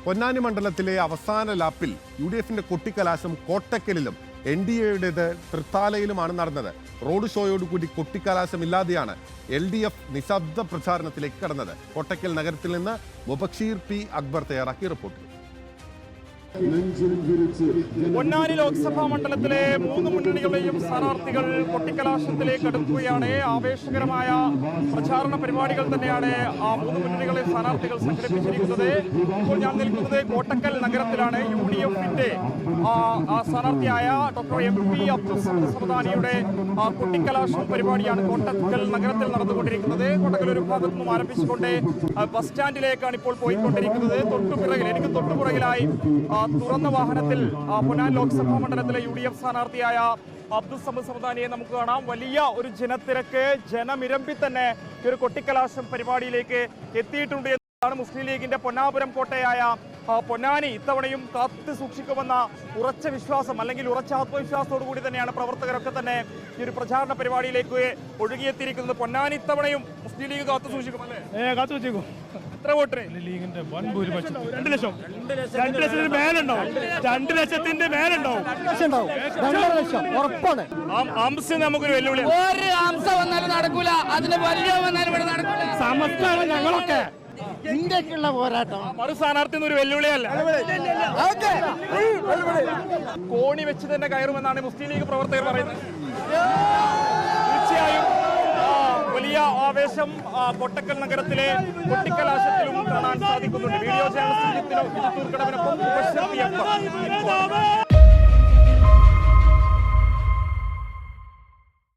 പൊന്നാനി മണ്ഡലത്തിലെ അവസാന ലാപ്പിൽ UDFന്റെ കൊട്ടിക്കലാശം കോട്ടക്കലിലും NDAയുടേത് തൃത്താലയിലുമാണ് നടന്നത്. റോഡ് ഷോയോടുകൂടി കൊട്ടിക്കലാശമില്ലാതെയാണ് LDF നിശബ്ദ പ്രചാരണത്തിലേക്ക് കടന്നത്. കോട്ടക്കൽ നഗരത്തിൽ നിന്ന് മുബഷീർ P. അക്ബർ തയ്യാറാക്കിയ റിപ്പോർട്ട്. പൊന്നാനി ലോക്സഭാ മണ്ഡലത്തിലെ 3 മുന്നണികളെയും സ്ഥാനാർത്ഥികൾ കൊട്ടിക്കലാശത്തിലേക്ക് അടുക്കുകയാണ്. ആവേശകരമായ പ്രചാരണ പരിപാടികൾ തന്നെയാണ് ആ 3 മുന്നണികളെ സ്ഥാനാർത്ഥികൾ സംഘടിപ്പിച്ചിരിക്കുന്നത്. ഇപ്പോൾ ഞാൻ നിൽക്കുന്നത് കോട്ടക്കൽ നഗരത്തിലാണ്. UDFന്റെ സ്ഥാനാർത്ഥിയായ ഡോക്ടർ MP അബ്ദുൽ സമദാനിയുടെ കൊട്ടിക്കലാശം പരിപാടിയാണ് കോട്ടക്കൽ നഗരത്തിൽ നടന്നുകൊണ്ടിരിക്കുന്നത്. കോട്ടക്കൽ ഒരു ഭാഗത്തു നിന്നും ആരംഭിച്ചുകൊണ്ട് ബസ് സ്റ്റാൻഡിലേക്കാണ് ഇപ്പോൾ പോയിക്കൊണ്ടിരിക്കുന്നത്. എനിക്ക് തൊട്ടുപുറകിലായി തുറന്ന വാഹനത്തിൽ പൊന്നാനി ലോക്സഭാ മണ്ഡലത്തിലെ UDF സ്ഥാനാർത്ഥിയായ അബ്ദുൽ സമദാനിയെ നമുക്ക് കാണാം. വലിയ ഒരു ജനത്തിരക്ക്, ജനമിരമ്പി തന്നെ ഈ ഒരു കൊട്ടിക്കലാശം പരിപാടിയിലേക്ക് എത്തിയിട്ടുണ്ട് എന്നതാണ് മുസ്ലിം ലീഗിന്റെ പൊന്നാപുരം കോട്ടയായ പൊന്നാനി ഇത്തവണയും കാത്തു സൂക്ഷിക്കുമെന്ന ഉറച്ച വിശ്വാസം, അല്ലെങ്കിൽ ഉറച്ച ആത്മവിശ്വാസത്തോടു കൂടി തന്നെയാണ് പ്രവർത്തകരൊക്കെ തന്നെ ഈ ഒരു പ്രചാരണ പരിപാടിയിലേക്ക് ഒഴുകിയെത്തിയിരിക്കുന്നത്. പൊന്നാനി ഇത്തവണയും മുസ്ലിം ലീഗ് കാത്തു സൂക്ഷിക്കുമല്ലേ? കാത്തു വെച്ചേക്കും. എത്ര വോട്ടിന്? ലീഗിന്റെ വൻ ഭൂരിപക്ഷം 2 ലക്ഷം. 2 ലക്ഷത്തിന് മേലുണ്ടാവും. 2 ലക്ഷത്തിന്റെ മേലുണ്ടാവും. 2 ലക്ഷം ഉറപ്പാണ്. ആംസ് നമുക്കൊരു വെല്ലുവിളി. ഒരു ആംസ വന്നാലും നടക്കൂല, അതിന് വലിയ വന്നാലും ഇവിടെ നടക്കൂല. സമസ്തമാണ് ഞങ്ങളൊക്കെ. ഇന്ത്യക്കുള്ള പോരാട്ടം. മറു സ്ഥാനാർത്ഥി ഒരു വെല്ലുവിളിയല്ല. കോണി വെച്ച് തന്നെ കയറുമെന്നാണ് മുസ്ലിം ലീഗ് പ്രവർത്തകർ പറയുന്നത്. തീർച്ചയായും വലിയ ആവേശം കോട്ടക്കൽ നഗരത്തിലെ കൊട്ടിക്കലാശത്തിലും കാണാൻ സാധിക്കുന്നുണ്ട്. Video journalist